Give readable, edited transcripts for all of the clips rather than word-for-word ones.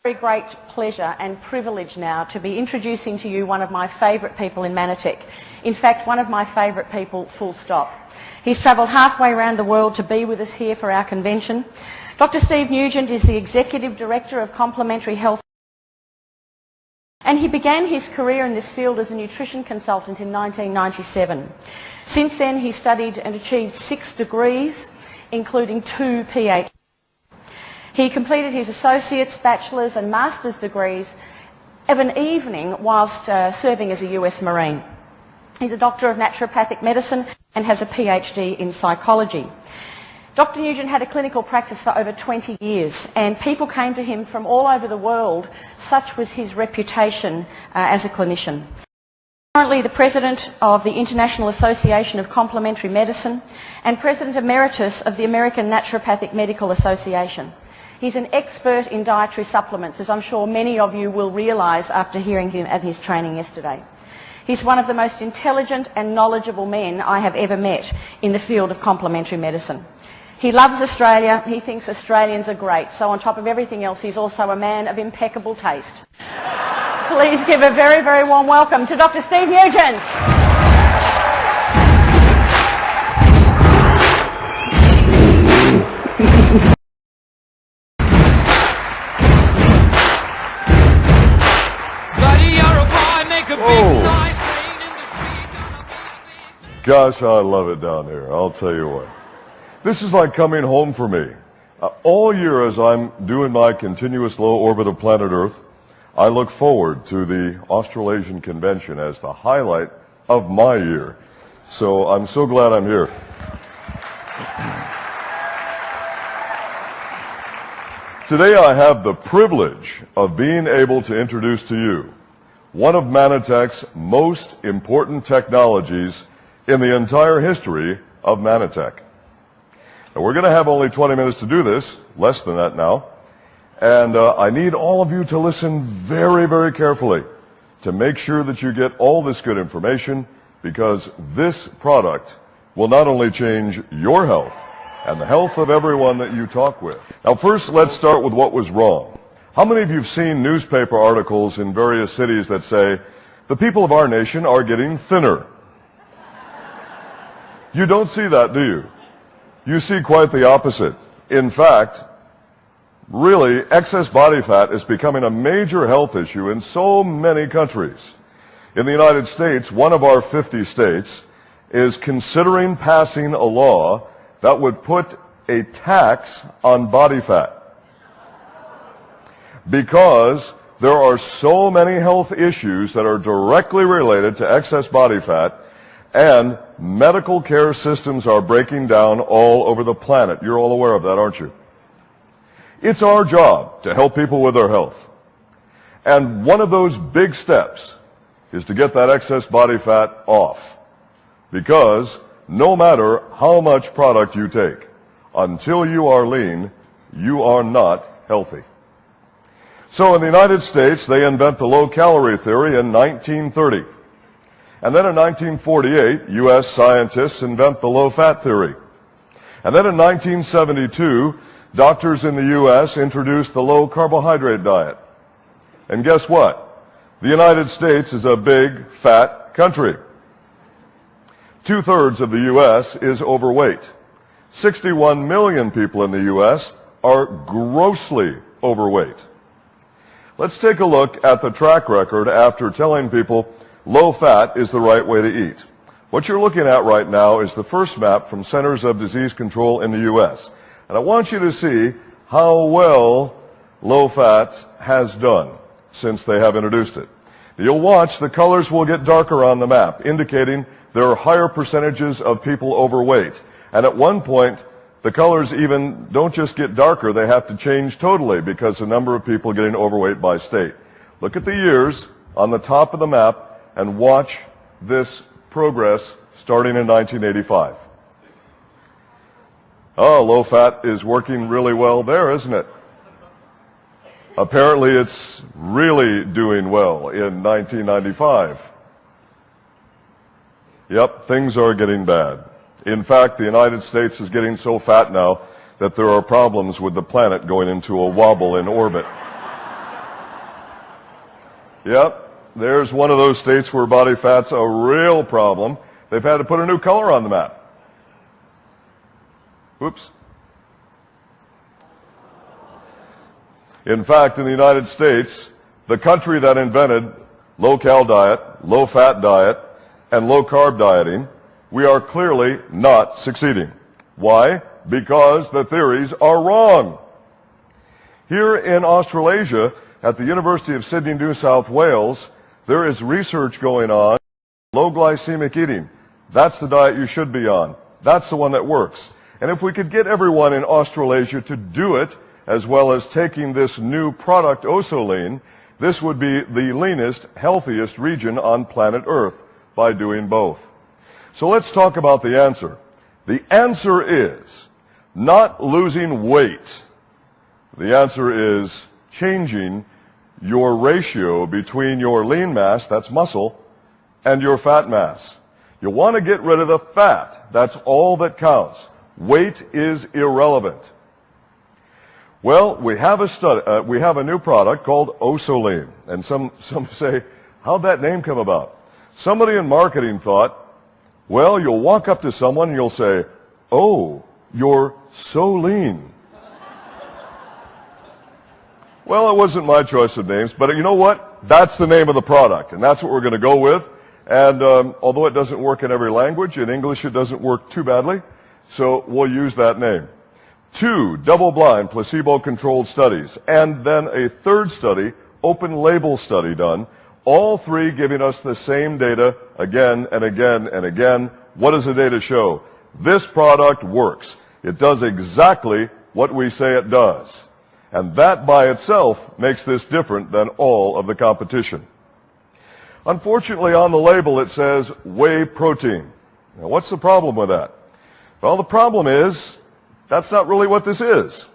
Very great pleasure and privilege now to be introducing to you one of my favourite people in Manotick. In fact, one of my favourite people, full stop. He's travelled halfway around the world to be with us here for our convention. Dr. Steve Nugent is the Executive Director of Complementary Health, and he began his career in this field as a nutrition consultant in 1997. Since then, he studied and achieved 6 degrees, including 2 PhDs. He completed his associate's, bachelor's and master's degrees of an evening whilst serving as a US Marine. He's a doctor of naturopathic medicine and has a PhD in psychology. Dr. Nugent had a clinical practice for over 20 years, and people came to him from all over the world. Such was his reputation as a clinician. Currently the President of the International Association of Complementary Medicine and President Emeritus of the American Naturopathic Medical Association. He's an expert in dietary supplements, as I'm sure many of you will realise after hearing him at his training yesterday. He's one of the most intelligent and knowledgeable men I have ever met in the field of complementary medicine. He loves Australia. He thinks Australians are great. So on top of everything else, he's also a man of impeccable taste. Please give a very, very warm welcome to Dr. Steve Nugent. Gosh, I love it down here, I'll tell you what. This is like coming home for me. All year as I'm doing my continuous low orbit of planet Earth, I look forward to the Australasian Convention as the highlight of my year. So I'm so glad I'm here. Today I have the privilege of being able to introduce to you one of Manotick's most important technologies in the entire history of Manotick. Now, we're going to have only 20 minutes to do this, less than that now, and I need all of you to listen very, very carefully to make sure that you get all this good information, because this product will not only change your health and the health of everyone that you talk with. Now, first, let's start with what was wrong. How many of you have seen newspaper articles in various cities that say, the people of our nation are getting thinner? You don't see that, do you? You see quite the opposite. In fact, really, excess body fat is becoming a major health issue in so many countries. In the United States, one of our 50 states is considering passing a law that would put a tax on body fat, because there are so many health issues that are directly related to excess body fat, and medical care systems are breaking down all over the planet. You're all aware of that, aren't you? It's our job to help people with their health. And one of those big steps is to get that excess body fat off. Because no matter how much product you take, until you are lean, you are not healthy. So in the United States, they invent the low-calorie theory in 1930. And then in 1948, U.S. scientists invent the low-fat theory. And then in 1972, doctors in the U.S. introduced the low-carbohydrate diet. And guess what? The United States is a big, fat country. 2/3 of the U.S. is overweight. 61 million people in the U.S. are grossly overweight. Let's take a look at the track record after telling people low fat is the right way to eat. What you're looking at right now is the first map from Centers of Disease Control in the U.S. And I want you to see how well low fat has done since they have introduced it. You'll watch the colors will get darker on the map, indicating there are higher percentages of people overweight. And at one point, the colors even don't just get darker, they have to change totally, because the number of people getting overweight by state. Look at the years on the top of the map and watch this progress starting in 1985. Oh, low fat is working really well there, isn't it? Apparently it's really doing well in 1995. Yep, things are getting bad. In fact, the United States is getting so fat now that there are problems with the planet going into a wobble in orbit. Yep, there's one of those states where body fat's a real problem. They've had to put a new color on the map. Oops. In fact, in the United States, the country that invented low-cal diet, low-fat diet, and low-carb dieting, we are clearly not succeeding. Why? Because the theories are wrong. Here in Australasia, at the University of Sydney, New South Wales, there is research going on. Low glycemic eating. That's the diet you should be on. That's the one that works. And if we could get everyone in Australasia to do it, as well as taking this new product, Osolean, this would be the leanest, healthiest region on planet Earth by doing both. So let's talk about the answer. The answer is not losing weight. The answer is changing your ratio between your lean mass, that's muscle, and your fat mass. You want to get rid of the fat. That's all that counts. Weight is irrelevant. Well, we have a new product called Osolean. And some say, how'd that name come about? Somebody in marketing thought, well, you'll walk up to someone and you'll say, oh, you're so lean. Well, it wasn't my choice of names, but you know what? That's the name of the product, and that's what we're going to go with. And although it doesn't work in every language, in English it doesn't work too badly, so we'll use that name. 2 double-blind, placebo-controlled studies, and then a third study, open-label study done, all 3 giving us the same data again and again and again. What does the data show? This product works. It does exactly what we say it does. And that by itself makes this different than all of the competition. Unfortunately, on the label it says whey protein. Now, what's the problem with that? Well, the problem is that's not really what this is.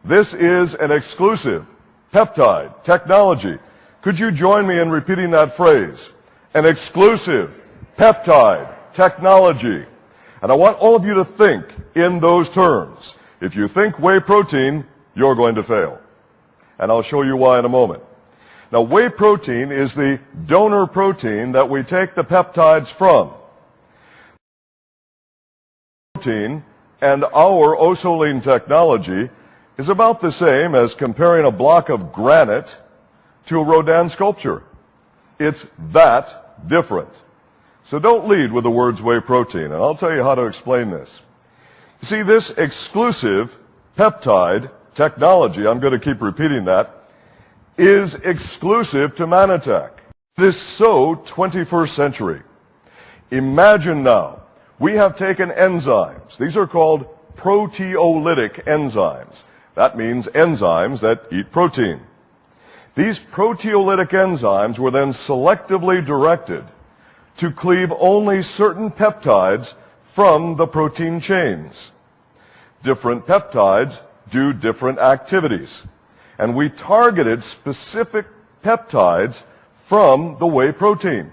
This is an exclusive peptide technology. Could you join me in repeating that phrase? An exclusive peptide technology. And I want all of you to think in those terms. If you think whey protein, you're going to fail. And I'll show you why in a moment. Now, whey protein is the donor protein that we take the peptides from. Protein and our Osolean technology is about the same as comparing a block of granite to a Rodin sculpture. It's that different. So don't lead with the words whey protein, and I'll tell you how to explain this. You see, this exclusive peptide technology, I'm going to keep repeating that, is exclusive to Mannatech. It is so 21st century. Imagine now, we have taken enzymes. These are called proteolytic enzymes. That means enzymes that eat protein. These proteolytic enzymes were then selectively directed to cleave only certain peptides from the protein chains. Different peptides do different activities. And we targeted specific peptides from the whey protein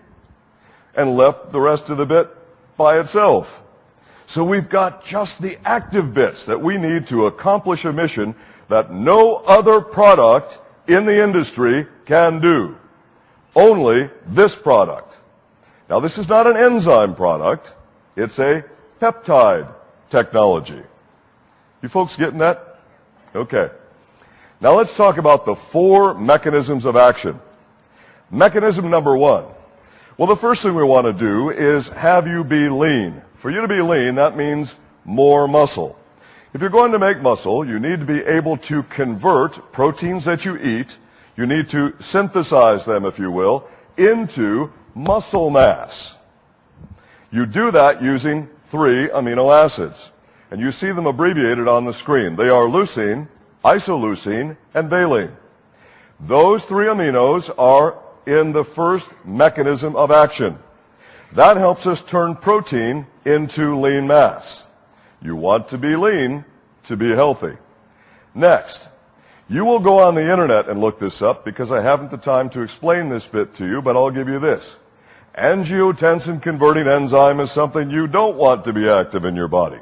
and left the rest of the bit by itself. So we've got just the active bits that we need to accomplish a mission that no other product in the industry can do. Only this product. Now, this is not an enzyme product. It's a peptide technology. You folks getting that? Okay. Now let's talk about the 4 mechanisms of action. Mechanism number 1. Well, the first thing we want to do is have you be lean. For you to be lean, that means more muscle. If you're going to make muscle, you need to be able to convert proteins that you eat, you need to synthesize them, if you will, into muscle mass. You do that using 3 amino acids. And you see them abbreviated on the screen. They are leucine, isoleucine, and valine. Those 3 aminos are in the first mechanism of action. That helps us turn protein into lean mass. You want to be lean to be healthy. Next, you will go on the internet and look this up because I haven't the time to explain this bit to you, but I'll give you this. Angiotensin-converting enzyme is something you don't want to be active in your body.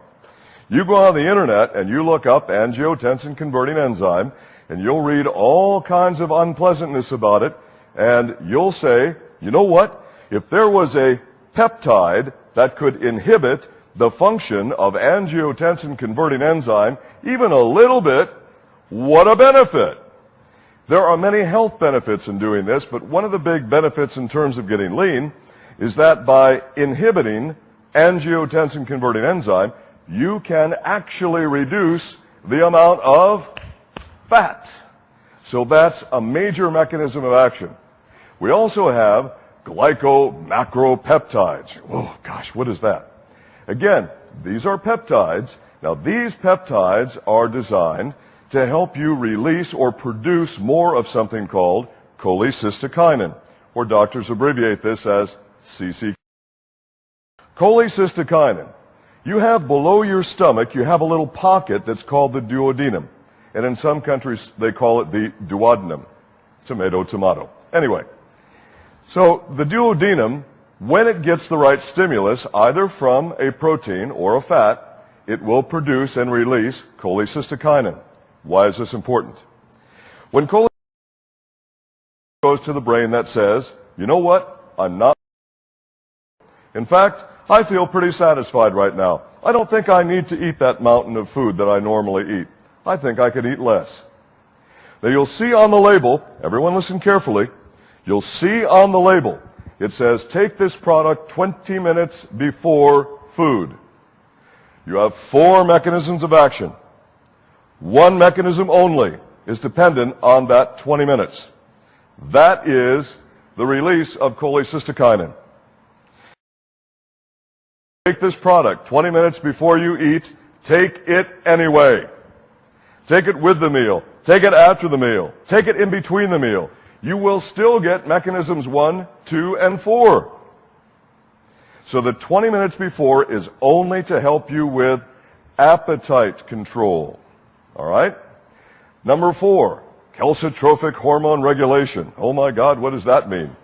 You go on the internet and you look up angiotensin-converting enzyme, and you'll read all kinds of unpleasantness about it, and you'll say, you know what? If there was a peptide that could inhibit the function of angiotensin-converting enzyme even a little bit, what a benefit! There are many health benefits in doing this, but one of the big benefits in terms of getting lean is that by inhibiting angiotensin-converting enzyme, you can actually reduce the amount of fat. So that's a major mechanism of action. We also have glycomacropeptides. Oh gosh, what is that? Again, these are peptides. Now these peptides are designed to help you release or produce more of something called cholecystokinin, or doctors abbreviate this as CCK. Cholecystokinin. You have below your stomach, you have a little pocket that's called the duodenum. And in some countries, they call it the duodenum. Tomato, tomato. Anyway, so the duodenum, when it gets the right stimulus, either from a protein or a fat, it will produce and release cholecystokinin. Why is this important? When cholecystokinin goes to the brain, that says, you know what? I'm not. In fact, I feel pretty satisfied right now. I don't think I need to eat that mountain of food that I normally eat. I think I could eat less. Now you'll see on the label, everyone listen carefully, you'll see on the label, it says take this product 20 minutes before food. You have 4 mechanisms of action. One mechanism only is dependent on that 20 minutes. That is the release of cholecystokinin. Take this product 20 minutes before you eat. Take it anyway. Take it with the meal. Take it after the meal. Take it in between the meal. You will still get mechanisms 1, 2, and 4. So the 20 minutes before is only to help you with appetite control. All right? Number 4, calcitrophic hormone regulation. Oh my God, what does that mean?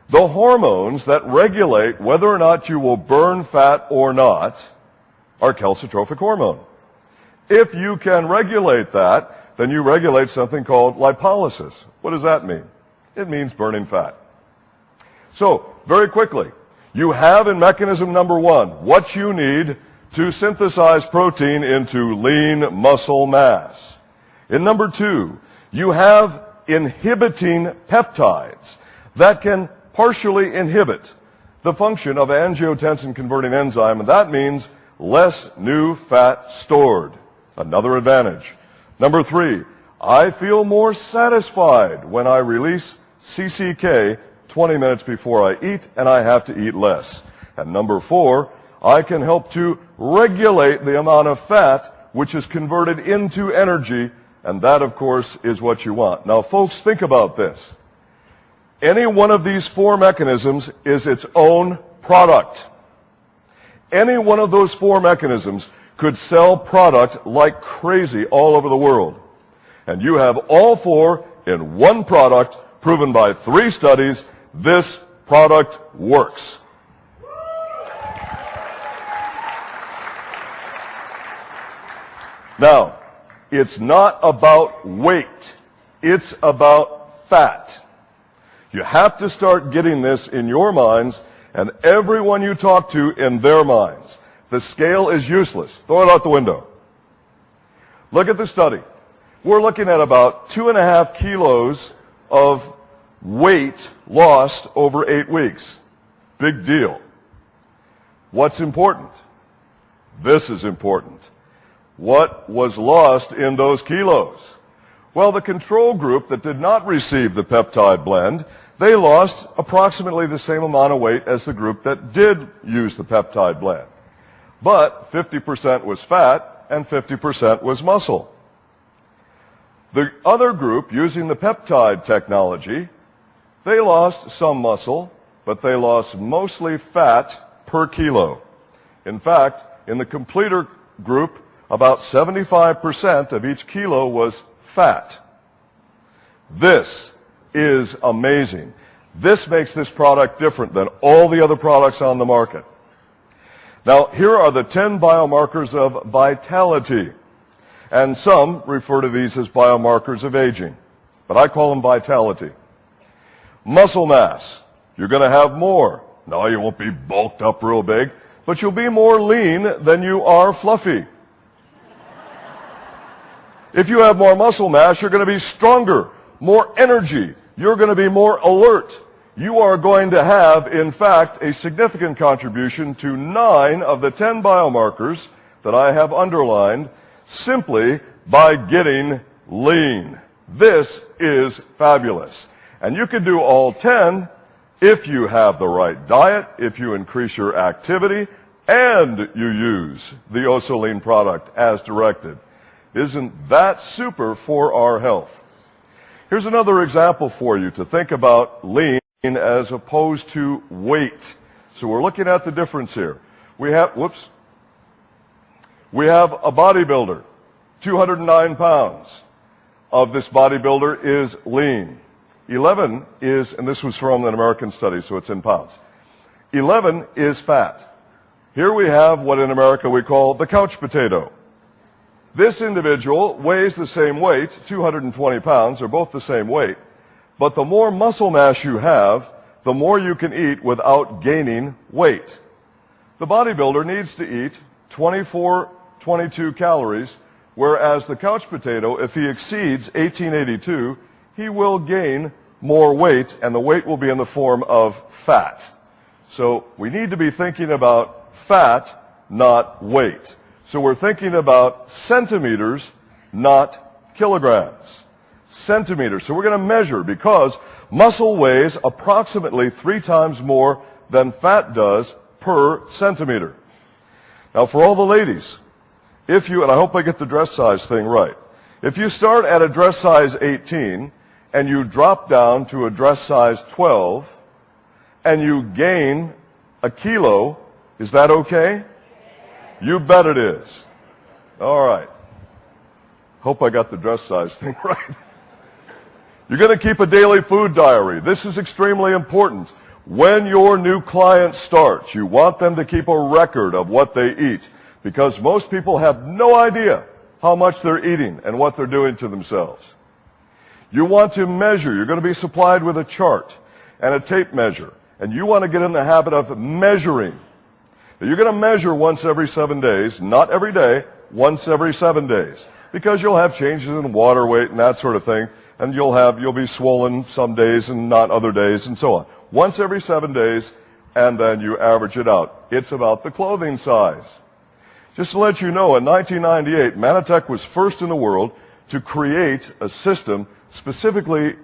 The hormones that regulate whether or not you will burn fat or not are calcitrophic hormone. If you can regulate that, then you regulate something called lipolysis. What does that mean? It means burning fat. So, very quickly, you have in mechanism number 1 what you need to synthesize protein into lean muscle mass. In number 2, you have inhibiting peptides that can partially inhibit the function of angiotensin-converting enzyme, and that means less new fat stored. Another advantage. Number 3, I feel more satisfied when I release CCK 20 minutes before I eat, and I have to eat less. And number 4, I can help to regulate the amount of fat which is converted into energy, and that, of course, is what you want. Now, folks, think about this. Any one of these 4 mechanisms is its own product. Any one of those 4 mechanisms could sell product like crazy all over the world. And you have all 4 in one product, proven by 3 studies. This product works. Now, it's not about weight. It's about fat. You have to start getting this in your minds and everyone you talk to in their minds. The scale is useless. Throw it out the window. Look at the study. We're looking at about 2.5 kilos of weight lost over 8 weeks. Big deal. What's important? This is important. What was lost in those kilos? Well, the control group that did not receive the peptide blend, they lost approximately the same amount of weight as the group that did use the peptide blend. But 50% was fat and 50% was muscle. The other group using the peptide technology, they lost some muscle, but they lost mostly fat per kilo. In fact, in the completer group, about 75% of each kilo was fat. This is amazing. This makes this product different than all the other products on the market. Now, here are the 10 biomarkers of vitality. And some refer to these as biomarkers of aging. But I call them vitality. Muscle mass. You're going to have more. No, you won't be bulked up real big, but you'll be more lean than you are fluffy. If you have more muscle mass, you're going to be stronger, more energy. You're going to be more alert. You are going to have, in fact, a significant contribution to 9 of the 10 biomarkers that I have underlined simply by getting lean. This is fabulous. And you can do all 10 if you have the right diet, if you increase your activity, and you use the Oso-Lean product as directed. Isn't that super for our health? Here's another example for you to think about lean as opposed to weight. So we're looking at the difference here. We have a bodybuilder, 209 pounds. Of this bodybuilder is lean. 11 is, and this was from an American study, so it's in pounds. 11 is fat. Here we have what in America we call the couch potato. This individual weighs the same weight, 220 pounds, they're both the same weight, but the more muscle mass you have, the more you can eat without gaining weight. The bodybuilder needs to eat 22 calories, whereas the couch potato, if he exceeds 1882, he will gain more weight, and the weight will be in the form of fat. So we need to be thinking about fat, not weight. So we're thinking about centimeters, not kilograms. Centimeters. So we're going to measure, because muscle weighs approximately 3 times more than fat does per centimeter. Now for all the ladies, if you, and I hope I get the dress size thing right, if you start at a dress size 18 and you drop down to a dress size 12 and you gain a kilo, is that okay? You bet it is. All right. Hope I got the dress size thing right. You're going to keep a daily food diary. This is extremely important. When your new client starts, you want them to keep a record of what they eat, because most people have no idea how much they're eating and what they're doing to themselves. You want to measure. You're going to be supplied with a chart and a tape measure, and you want to get in the habit of measuring. You're going to measure once every 7 days, not every day, once every 7 days, because you'll have changes in water weight and that sort of thing, and you'll be swollen some days and not other days and so on. Once every 7 days, and then you average it out. It's about the clothing size. Just to let you know, in 1998, Manitech was first in the world to create a system specifically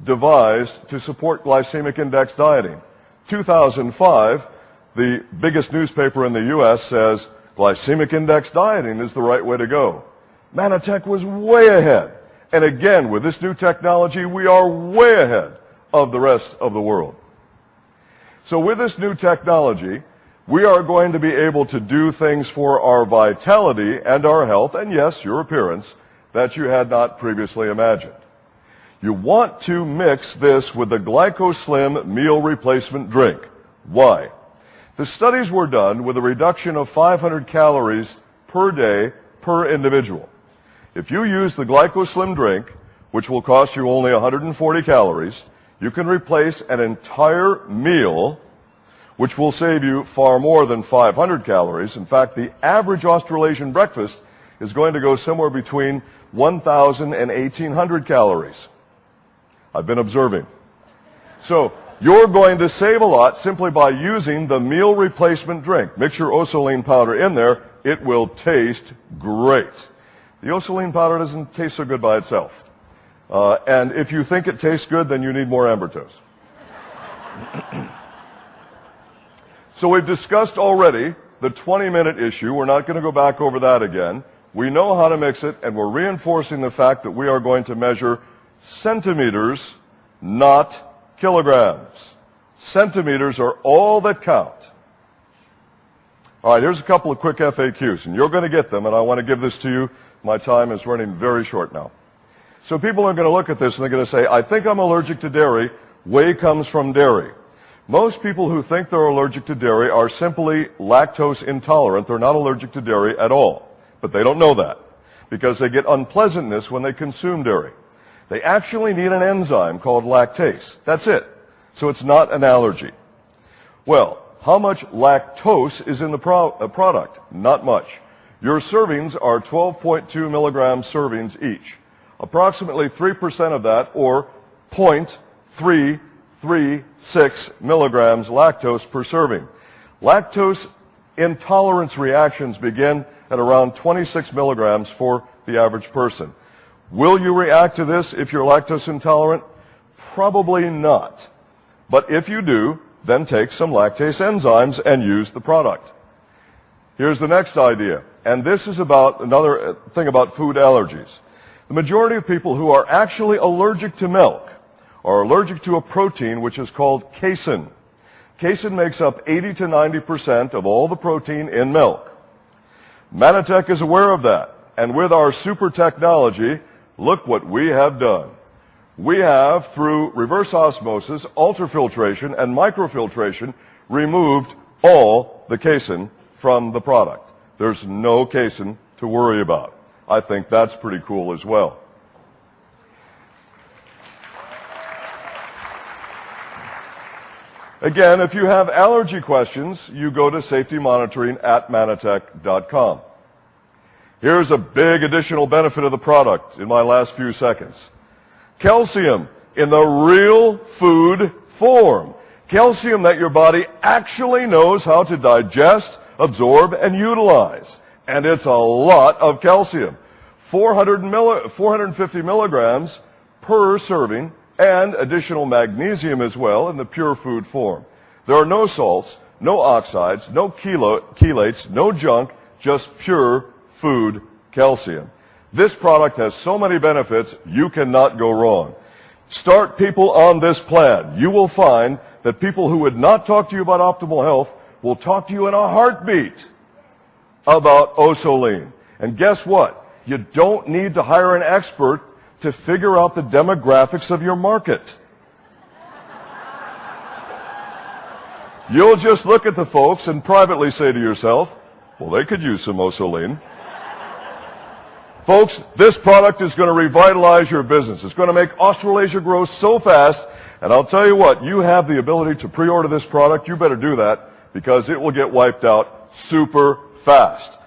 devised to support glycemic index dieting. 2005, the biggest newspaper in the U.S. says glycemic index dieting is the right way to go. Manitech was way ahead. And again, with this new technology, we are way ahead of the rest of the world. So with this new technology, we are going to be able to do things for our vitality and our health, and yes, your appearance, that you had not previously imagined. You want to mix this with the GlycoSlim meal replacement drink. Why? The studies were done with a reduction of 500 calories per day per individual. If you use the GlycoSlim drink, which will cost you only 140 calories, you can replace an entire meal, which will save you far more than 500 calories. In fact, the average Australasian breakfast is going to go somewhere between 1,000 and 1,800 calories. I've been observing. So you're going to save a lot simply by using the meal replacement drink. Mix your Oso-Lean powder in there. It will taste great. The Oso-Lean powder doesn't taste so good by itself. And if you think it tastes good, then you need more Ambertos. So we've discussed already the 20-minute issue. We're not going to go back over that again. We know how to mix it, and we're reinforcing the fact that we are going to measure centimeters, not kilograms. Centimeters are all that count. All right, here's a couple of quick FAQs, and you're going to get them, and I want to give this to you. My time is running very short now. So people are going to look at this, and they're going to say, I think I'm allergic to dairy. Whey comes from dairy. Most people who think they're allergic to dairy are simply lactose intolerant. They're not allergic to dairy at all. But they don't know that because they get unpleasantness when they consume dairy. They actually need an enzyme called lactase. That's it. So it's not an allergy. Well, how much lactose is in the product? Not much. Your servings are 12.2 milligram servings each. Approximately 3% of that, or 0.336 milligrams lactose per serving. Lactose intolerance reactions begin at around 26 milligrams for the average person. Will you react to this if you're lactose intolerant? Probably not. But if you do, then take some lactase enzymes and use the product. Here's the next idea, and this is about another thing about food allergies. The majority of people who are actually allergic to milk are allergic to a protein which is called casein. Casein makes up 80 to 90% of all the protein in milk. Mannatech is aware of that, and with our super technology, look what we have done. We have, through reverse osmosis, ultrafiltration, and microfiltration, removed all the casein from the product. There's no casein to worry about. I think that's pretty cool as well. Again, if you have allergy questions, you go to safetymonitoring@mannatech.com. Here's a big additional benefit of the product in my last few seconds. Calcium in the real food form. Calcium that your body actually knows how to digest, absorb, and utilize. And it's a lot of calcium. 450 milligrams per serving, and additional magnesium as well in the pure food form. There are no salts, no oxides, no chelates, no junk, just pure food calcium. This product has so many benefits, you cannot go wrong. Start people on this plan. You will find that people who would not talk to you about optimal health will talk to you in a heartbeat about Osolene. And guess what? You don't need to hire an expert to figure out the demographics of your market. You'll just look at the folks and privately say to yourself, well, they could use some Osolene. Folks, this product is going to revitalize your business. It's going to make Australasia grow so fast, and I'll tell you what, you have the ability to pre-order this product. You better do that because it will get wiped out super fast.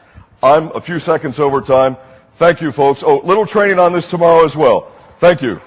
I'm a few seconds over time. Thank you, folks. Oh, little training on this tomorrow as well. Thank you.